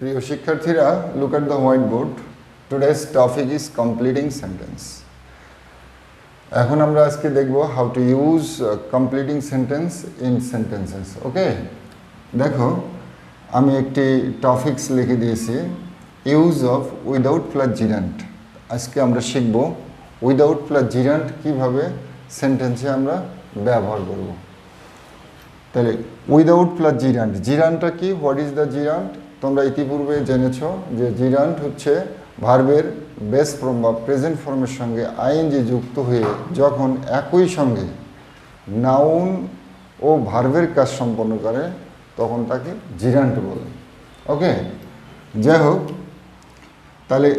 প্রিয় শিক্ষার্থীরা, look at the whiteboard. Today's topic is completing sentence. এখন আমরা আজকে দেখব how to use completing sentence in sentences. ওকে, দেখো আমি একটি টপিকস লিখে দিয়েছি, use of without plus gerund. আজকে আমরা শিখব উইদাউট প্লাস জিরান্ট কীভাবে সেন্টেন্সে আমরা ব্যবহার করব। তাহলে উইদাউট প্লাস জিরান্ট, জিরান্টটা কি? What is the gerund? তোমরা ইতিপূর্বে জেনেছ যে জিরান্ট হচ্ছে ভার্বের বেস ফর্ম বা প্রেজেন্ট ফর্মের সঙ্গে আইএনজি যুক্ত হয়ে যখন একই সঙ্গে নাউন ও ভার্বের কাজ সম্পন্ন করে তখন তাকে জিরান্ট বলে। ওকে, যাই হোক, তাহলে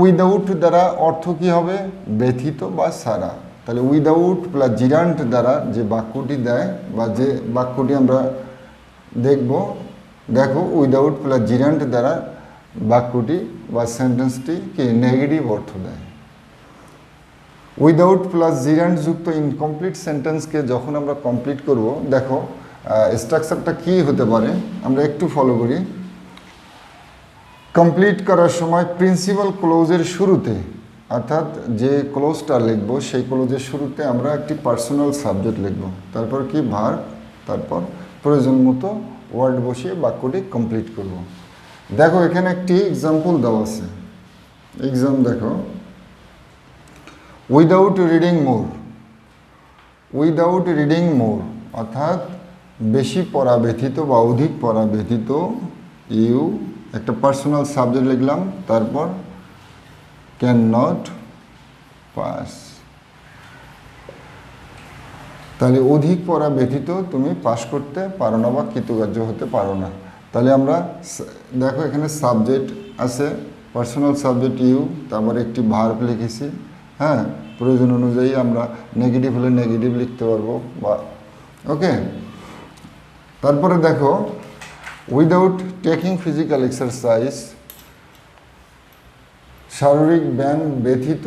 উইদাউট দ্বারা অর্থ কী হবে? ব্যথিত বা ছাড়া। তাহলে উইদাউট প্লাস জিরান্ট দ্বারা যে বাক্যটি দেয় বা যে বাক্যটি আমরা দেখব, দেখো উইদাউট প্লাস জিরান্ট দ্বারা বাক্যটি বা সেন্টেন্সটি কি নেগেটিভ অর্থ দেয়। উইদাউট প্লাস জিরান্ট যুক্ত ইনকমপ্লিট সেন্টেন্সকে যখন আমরা কমপ্লিট করব, দেখো স্ট্রাকচারটা কী হতে পারে আমরা একটু ফলো করি। কমপ্লিট করার সময় প্রিন্সিপাল ক্লোজের শুরুতে, অর্থাৎ যে ক্লোজটা লিখব সেই ক্লোজের শুরুতে আমরা একটি পার্সোনাল সাবজেক্ট লিখব, তারপর কি ভার্ব, তারপর প্রয়োজন মতো ওয়ার্ড বসিয়ে বাক্যটি কমপ্লিট করব। দেখো এখানে একটি এক্সাম্পল দেওয়া আছে। এক্সাম দেখো, উইদাউট রিডিং মোর। উইদাউট রিডিং মোর অর্থাৎ বেশি পড়া ব্যতীত বা অধিক পড়া ব্যতীত, ইউ একটা পার্সোনাল সাবজেক্ট লিখলাম, তারপর ক্যান নট পাস। তাহলে অধিক পড়া ব্যতীত তুমি পাস করতে পারো না বা কৃতকার্য হতে পারো না। তাহলে আমরা দেখো এখানে সাবজেক্ট আছে, পার্সোনাল সাবজেক্ট ইউ, তারপরে একটি ভার্ব লিখেছি। হ্যাঁ, প্রয়োজন অনুযায়ী আমরা নেগেটিভ হলে নেগেটিভ লিখতে পারবো বা ওকে। তারপরে দেখো উইদাউট টেকিং ফিজিক্যাল এক্সারসাইজ, শারীরিক ব্যায়াম ব্যতীত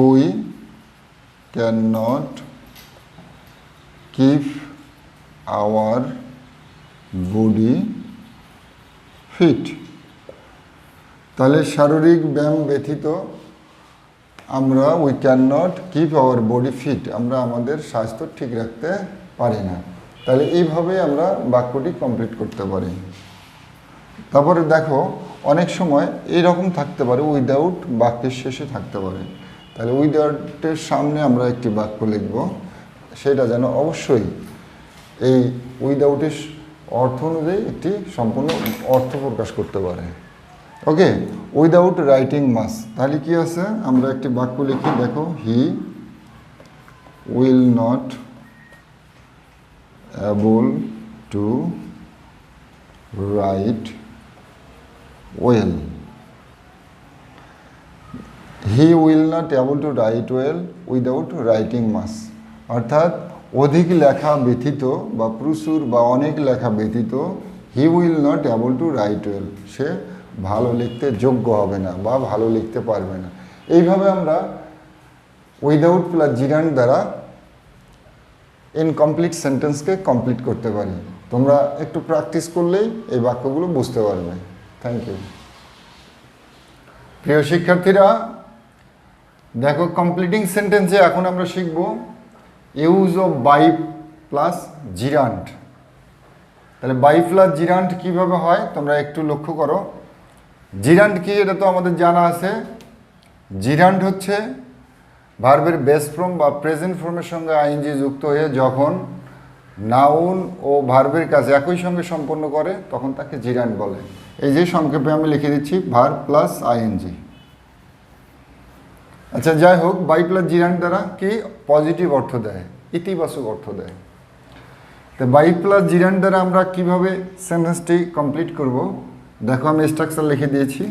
we can not keep our body fit. তাহলে শারীরিক ব্যায়াম ব্যতীত আমরা we can not keep our body fit, আমরা আমাদের স্বাস্থ্য ঠিক রাখতে পারি না। তাহলে এইভাবে আমরা বাক্যটি কমপ্লিট করতে পারি। তারপরে দেখো অনেক সময় এইরকম থাকতে পারে, উইদাউট বাক্যের শেষে থাকতে পারে। তাহলে উইদাউটের সামনে আমরা একটি বাক্য লিখব, সেটা যেন অবশ্যই এই উইদাউটের অর্থ অনুযায়ী একটি সম্পূর্ণ অর্থ প্রকাশ করতে পারে। ওকে, উইদাউট রাইটিং মাস, তাহলে কি আছে? আমরা একটি বাক্য লিখি, দেখো he will not able to write well. He will not able to write well without writing much, অর্থাৎ অধিক লেখা ব্যতীত বা প্রচুর বা অনেক লেখা ব্যতীত he will not able to write well, সে ভালো লিখতে যোগ্য হবে না বা ভালো লিখতে পারবে না। এইভাবে আমরা উইদাউট প্লাস জিরান্ট দ্বারা ইনকমপ্লিট সেন্টেন্সকে কমপ্লিট করতে পারি। তোমরা একটু প্র্যাকটিস করলেই এই বাক্যগুলো বুঝতে পারবে। Thank you. প্রিয় শিক্ষার্থীরা, দেখো কমপ্লিটিং সেন্টেন্সে এখন আমরা শিখব use of by plus gerund. তাহলে বাই প্লাস জিরান্ট কীভাবে হয় তোমরা একটু লক্ষ্য করো। জিরান্ট কি এটা তো আমাদের জানা আছে। জিরান্ট হচ্ছে ভার্বের বেস ফর্ম বা প্রেজেন্ট ফর্মের সঙ্গে আইএনজি যুক্ত হয়ে যখন নাউন ও ভার্বের কাজ একই সঙ্গে সম্পন্ন করে তখন তাকে জিরান্ট বলে। এই যে সংক্ষেপে আমি লিখে দিচ্ছি ভার্ব প্লাস আইএনজি। আচ্ছা, যাই হোক, বাই প্লাস জিরান্ট দ্বারা কি পজিটিভ অর্থ দেয়, ইতিবাচক অর্থ দেয়। তো বাই প্লাস জিরান্ট দ্বারা আমরা কিভাবে সেন্টেন্সটি কমপ্লিট করব, দেখো আমি স্ট্রাকচার লিখে দিয়েছি।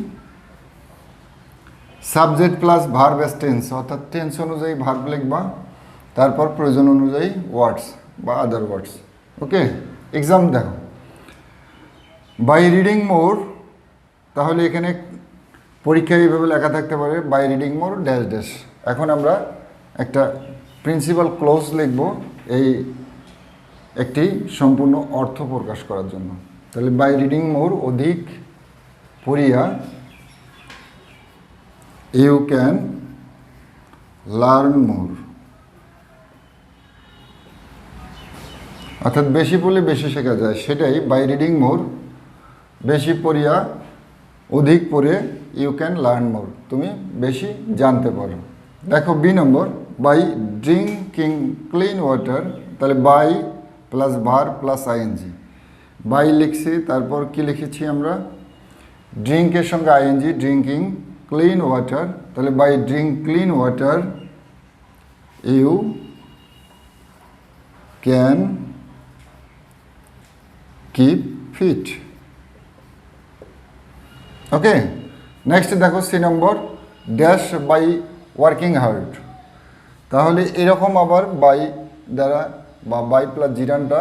Subject plus verb as tense, অর্থাৎ টেন্স অনুযায়ী ভার্ব লিখবা, তারপর প্রয়োজন অনুযায়ী ওয়ার্ডস বা আদার ওয়ার্ডস। ওকে, এক্সাম দেখো, বাই রিডিং মোর, তাহলে এখানে পরীক্ষায় এইভাবে লেখা থাকতে পারে by reading more dash dash. এখন আমরা একটা প্রিন্সিপাল ক্লোজ লিখব এই একটি সম্পূর্ণ অর্থ প্রকাশ করার জন্য। তাহলে বাই রিডিং মোর, অধিক পড়িয়া, ইউ ক্যান লার্ন মোর, অর্থাৎ বেশি পড়লে বেশি শেখা যায়, সেটাই বাই রিডিং মোর, বেশি পড়িয়া, অধিক পড়ে ইউ ক্যান লার্ন মোর, তুমি বেশি জানতে পারো। দেখো B number, by drinking clean water, তাহলে by plus verb plus ING, by লিখছি, তারপর কি লিখেছি আমরা, ড্রিঙ্কের সঙ্গে আইএনজি, ড্রিঙ্কিং ক্লিন ওয়াটার, তাহলে by drink clean water you can keep fit. Okay, next দেখো C number, dash by working hard, তাহলে এরকম আবার বাই দ্বারা বা বাই প্লাস জিরানটা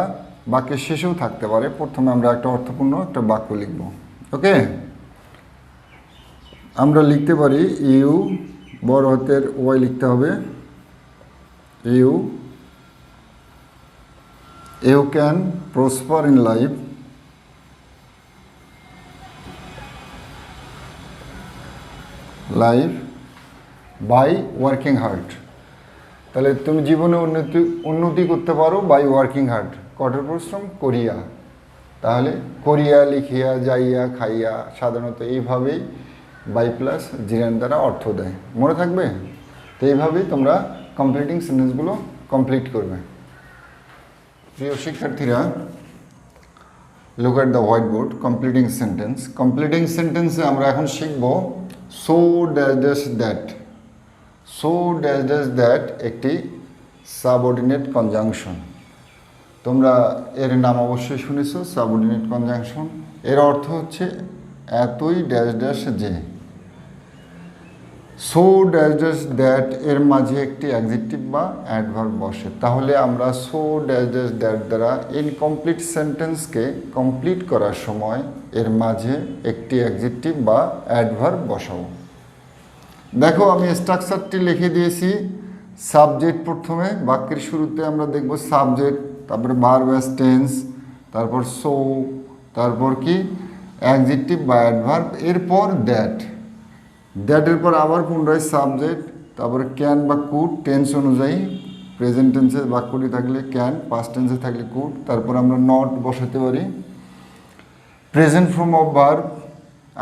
বাক্যের শেষেও থাকতে পারে। প্রথমে আমরা একটা অর্থপূর্ণ একটা বাক্য লিখব। ওকে, আমরা লিখতে পারি ইউ, বড় হাতের ওয়াই লিখতে হবে, you can prosper in life by working hard, তাহলে তুমি জীবনে উন্নতি করতে পারো বাই ওয়ার্কিং হার্ড, কঠোর পরিশ্রম করিয়া। তাহলে করিয়া, লিখিয়া, যাইয়া, খাইয়া, সাধারণত এইভাবেই বাই প্লাস জিরান দ্বারা অর্থ দেয়, মনে থাকবে। তো এইভাবেই তোমরা কমপ্লিটিং সেন্টেন্সগুলো কমপ্লিট করবে। প্রিয় শিক্ষার্থীরা, look at the white board, completing sentence. Completing সেন্টেন্সে আমরা এখন শিখব so dash dash that. So dash dash that একটি সাবঅর্ডিনেট কনজাংশন। তোমরা এর নাম অবশ্যই শুনেছ, সাবঅর্ডিনেট কনজাংশন। এর অর্থ হচ্ছে এতই ড্যাশ ড্যাশ যে। সো ড্যাশ ড্যাশ দ্যাট এর মাঝে একটি অ্যাডজেক্টিভ বা অ্যাডভার্ব বসে, তাহলে আমরা সো ড্যাশ ড্যাশ দ্যাট দ্বারা ইনকমপ্লিট সেন্টেন্সকে কমপ্লিট করার সময় এর মাঝে একটি অ্যাডজেক্টিভ বা অ্যাডভার্ব বসাবো। দেখো আমি স্ট্রাকচারটি লিখে দিয়েছি। সাবজেক্ট প্রথমে, বাক্যের শুরুতে আমরা দেখব সাবজেক্ট, তারপরে ভার্ব টেন্স, তারপর সো, তারপর কি অ্যাডজেক্টিভ বা অ্যাডভার্ব, এরপর দ্যাট। দ্যাটের পর আবার পুনরায় সাবজেক্ট, তারপরে ক্যান বা কুড, টেন্স অনুযায়ী প্রেজেন্ট টেন্সে বাক্যটি থাকলে ক্যান, পাস্ট টেন্সে থাকলে কুড, তারপর আমরা নট বসাতে পারি। Present form of verb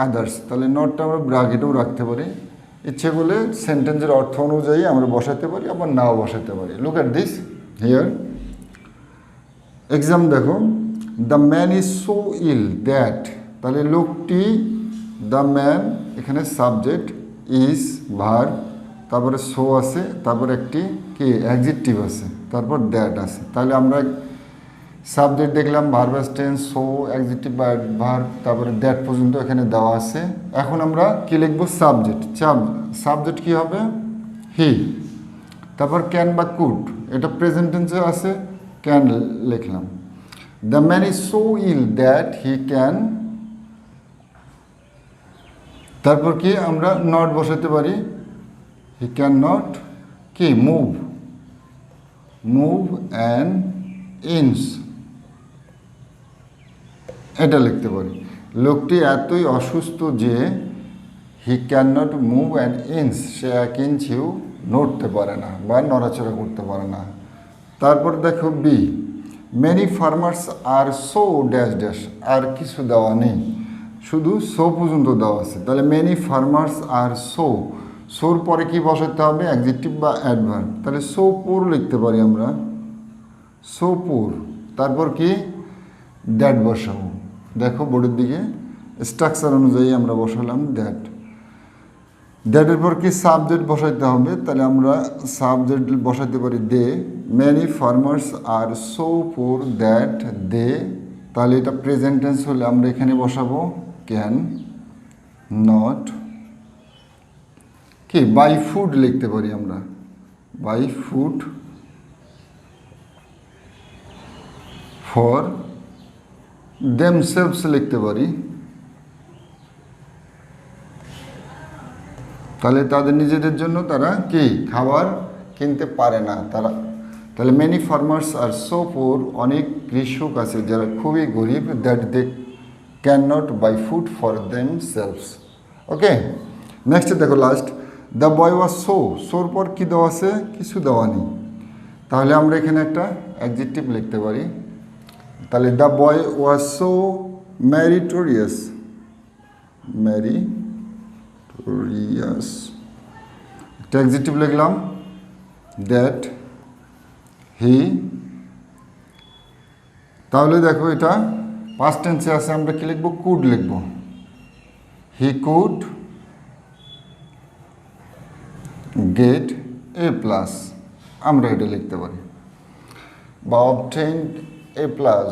others, তাহলে নটটা আমরা ব্র্যাকেটেও রাখতে পারি। ইচ্ছে করলে সেন্টেন্সের অর্থ অনুযায়ী আমরা বসাতে পারি, আবার নাও বসাতে পারি। Look at this here exam দেখো, the man is so ill that, তাহলে লোকটি, দ্য ম্যান এখানে সাবজেক্ট, ইজ ভার্ব, তারপরে সো আছে, তারপর একটি কি অ্যাডজেক্টিভ আছে, তারপর দ্যাট আছে। তাহলে আমরা সাবজেক্ট দেখলাম, ভার্ব টেন্স, সো, অ্যাডজেক্টিভ বা ভার্ব, তারপরে দ্যাট পর্যন্ত এখানে দেওয়া আছে। এখন আমরা কি লিখব, সাবজেক্ট। সাবজেক্ট কি হবে, হি। তারপর ক্যান বা কুড, এটা প্রেজেন্ট টেন্সে আছে, ক্যান লিখলাম। The man is so ill that he can, তারপর কি আমরা নট বসাতে পারি, হি ক্যান নট কি মুভ অ্যান্ড ইনস, এটা লিখতে পারি। লোকটি এতই অসুস্থ যে he can not move and inch, সে 1 ইঞ্চিও নড়তে পারে না বা নড়াচড়া করতে পারে না। তারপর দেখো বি, মেনি ফার্মার্স আর সো ড্যাশ ড্যাশ, আর কিছু দেওয়া নেই, শুধু সো পর্যন্ত দেওয়া আছে। তাহলে মেনি ফার্মার্স আর সো, সোর পরে কি বসাতে হবে, অ্যাডজেক্টিভ বা অ্যাডভার্ব। তাহলে সো পুর লিখতে পারি আমরা, সো পুর। তারপর কি দ্যাট বসাবো। দেখো বোর্ডের দিকে স্ট্রাকচার অনুযায়ী আমরা বসালাম দ্যাট। দ্যাটের পর কি সাবজেক্ট বসাইতে হবে, তাহলে আমরা সাবজেক্ট বসাতে পারি দে। মেনি ফার্মার্স আর সো পুর দ্যাট দে, তাহলে এটা প্রেজেন্ট টেন্স হলে আমরা এখানে বসাবো ক্যান নট কি বাই ফুড লিখতে পারি আমরা, বাই ফুড ফর দেমসেলভস লিখতে পারি, তাহলে তাদের নিজেদের জন্য তারা কি খাবার কিনতে পারে না, তাহলে মেনি ফার্মার্স আর সো পুর, অনেক কৃষক আছে যারা খুবই গরিব, that they can not buy food for themselves. Okay, next দেখো last, the boy was sore পর কী দেওয়া আছে? কিছু দেওয়া নেই, তাহলে আমরা এখানে একটা অ্যাডজেক্টিভ লিখতে পারি। তাহলে দ্য বয় ওয়াজ সো ম্যারিটোরিয়াস, ম্যারিটোরিয়াস একটা অ্যাডজেক্টিভ লিখলাম, দ্যাট হি, তাহলে দেখো এটা পাস্ট টেন্সে আছে, আমরা কি লিখবো? কুড লিখবো। হি কুড গেট এ প্লাস, আমরা এটা লিখতে পারি, বা অবটেইনড এ প্লাস।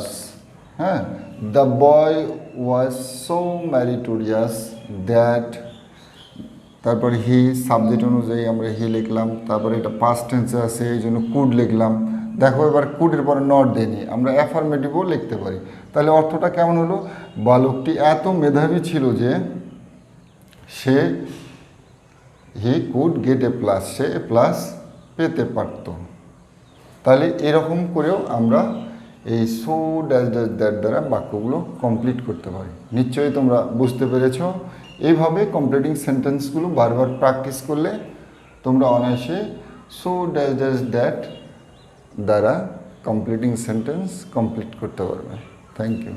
হ্যাঁ, the boy was so ম্যারিটোরিয়াস that, তারপরে হি সাবজেক্ট অনুযায়ী আমরা হি লিখলাম, তারপরে এটা পাস্ট টেন্সে আছে এই জন্য কুড লিখলাম। দেখো এবার কুডের পরে নট দেয়নি, আমরা অ্যাফার্মেটিভও লিখতে পারি। তাহলে অর্থটা কেমন হলো? বালকটি এত মেধাবী ছিল যে সে, he could get A plus, সে এ প্লাস পেতে পারত। তাহলে এরকম করেও আমরা এই সো ড্যাশ ড্যাশ দ্যাট দ্বারা বাক্যগুলো কমপ্লিট করতে পারি। নিশ্চয়ই তোমরা বুঝতে পেরেছ। এইভাবে কমপ্লিটিং সেন্টেন্সগুলো বারবার প্র্যাকটিস করলে তোমরা অনায়াসে সো ড্যাশ ড্যাশ দ্যাট দ্বারা কমপ্লিটিং সেন্টেন্স কমপ্লিট করতে পারবে। Thank you.